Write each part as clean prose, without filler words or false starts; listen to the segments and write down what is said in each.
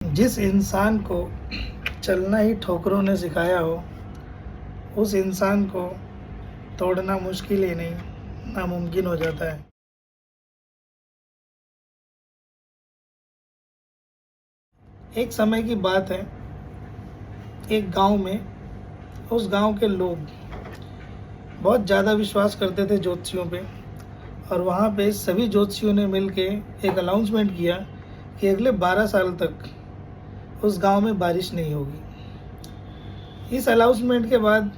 जिस इंसान को चलना ही ठोकरों ने सिखाया हो, उस इंसान को तोड़ना मुश्किल ही नहीं, नामुमकिन हो जाता है। एक समय की बात है, एक गांव में उस गांव के लोग बहुत ज़्यादा विश्वास करते थे ज्योतिषियों पे। और वहाँ पे सभी ज्योतिषियों ने मिलके एक अनाउंसमेंट किया कि अगले 12 साल तक उस गांव में बारिश नहीं होगी। इस अनाउंसमेंट के बाद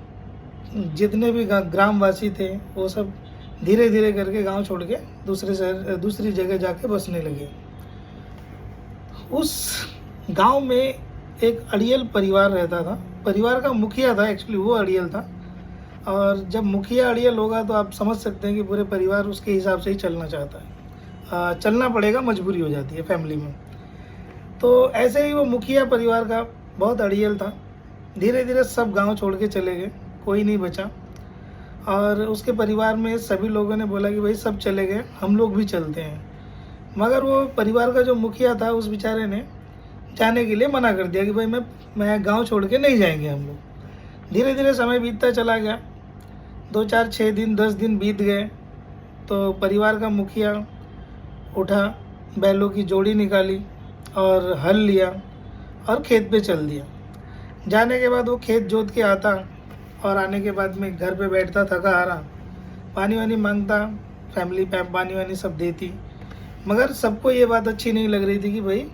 जितने भी ग्रामवासी थे वो सब धीरे धीरे करके गांव छोड़ के दूसरी जगह जाके बसने लगे। उस गांव में एक अड़ियल परिवार रहता था। परिवार का मुखिया था, एक्चुअली वो अड़ियल था। और जब मुखिया अड़ियल होगा तो आप समझ सकते हैं कि पूरे परिवार उसके हिसाब से ही चलना चाहता है। चलना पड़ेगा, मजबूरी हो जाती है फैमिली में। तो ऐसे ही वो मुखिया परिवार का बहुत अड़ियल था। धीरे धीरे सब गांव छोड़ के चले गए, कोई नहीं बचा। और उसके परिवार में सभी लोगों ने बोला कि भाई सब चले गए, हम लोग भी चलते हैं। मगर वो परिवार का जो मुखिया था, उस बेचारे ने जाने के लिए मना कर दिया कि भाई मैं गांव छोड़ के नहीं जाएंगे हम लोग। धीरे धीरे समय बीतता चला गया, 2 4 6 दिन 10 दिन बीत गए। तो परिवार का मुखिया उठा, बैलों की जोड़ी निकाली और हल लिया और खेत पे चल दिया। जाने के बाद वो खेत जोत के आता और आने के बाद में घर पे बैठता थका हारा, पानी वानी मांगता, फैमिली पानी वानी सब देती। मगर सबको ये बात अच्छी नहीं लग रही थी कि भाई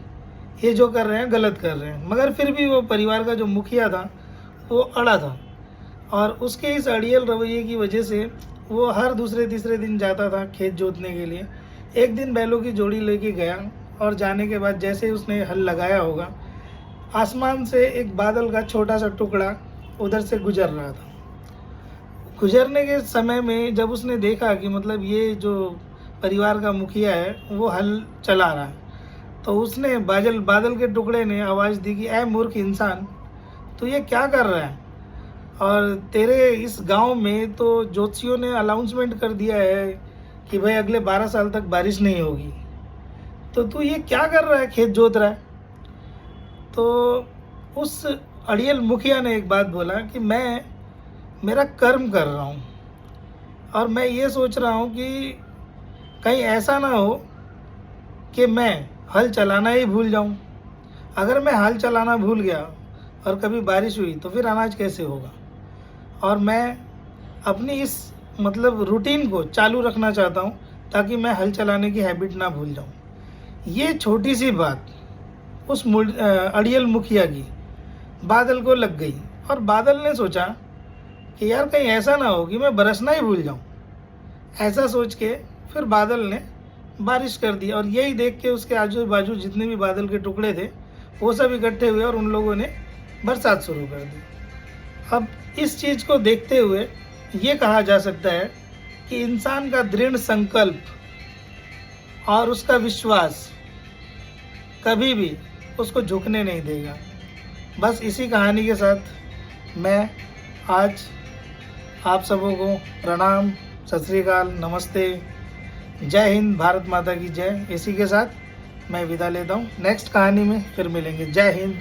ये जो कर रहे हैं गलत कर रहे हैं। मगर फिर भी वो परिवार का जो मुखिया था वो अड़ा था। और उसके इस अड़ियल रवैये की वजह से वो हर दूसरे तीसरे दिन जाता था खेत जोतने के लिए। एक दिन बैलों की जोड़ी लेके गया और जाने के बाद जैसे ही उसने हल लगाया होगा, आसमान से एक बादल का छोटा सा टुकड़ा उधर से गुजर रहा था। गुजरने के समय में जब उसने देखा कि मतलब ये जो परिवार का मुखिया है वो हल चला रहा है, तो उसने बादल के टुकड़े ने आवाज़ दी कि ऐ मूर्ख इंसान, तू ये क्या कर रहा है? और तेरे इस गांव में तो ज्योतिषियों ने अनाउंसमेंट कर दिया है कि भाई अगले 12 साल तक बारिश नहीं होगी, तो तू ये क्या कर रहा है, खेत जोत रहा है? तो उस अड़ियल मुखिया ने एक बात बोला कि मैं मेरा कर्म कर रहा हूँ और मैं ये सोच रहा हूँ कि कहीं ऐसा ना हो कि मैं हल चलाना ही भूल जाऊँ। अगर मैं हल चलाना भूल गया और कभी बारिश हुई तो फिर अनाज कैसे होगा? और मैं अपनी इस मतलब रूटीन को चालू रखना चाहता हूँ ताकि मैं हल चलाने की हैबिट ना भूल जाऊँ। ये छोटी सी बात उस अड़ियल मुखिया की बादल को लग गई और बादल ने सोचा कि यार कहीं ऐसा ना हो कि मैं बरसना ही भूल जाऊँ। ऐसा सोच के फिर बादल ने बारिश कर दी। और यही देख के उसके आजू बाजू जितने भी बादल के टुकड़े थे वो सब इकट्ठे हुए और उन लोगों ने बरसात शुरू कर दी। अब इस चीज़ को देखते हुए ये कहा जा सकता है कि इंसान का दृढ़ संकल्प और उसका विश्वास कभी भी उसको झुकने नहीं देगा। बस इसी कहानी के साथ मैं आज आप सबों को प्रणाम, सत श्री अकाल, नमस्ते, जय हिंद, भारत माता की जय। इसी के साथ मैं विदा लेता हूँ। नेक्स्ट कहानी में फिर मिलेंगे। जय हिंद।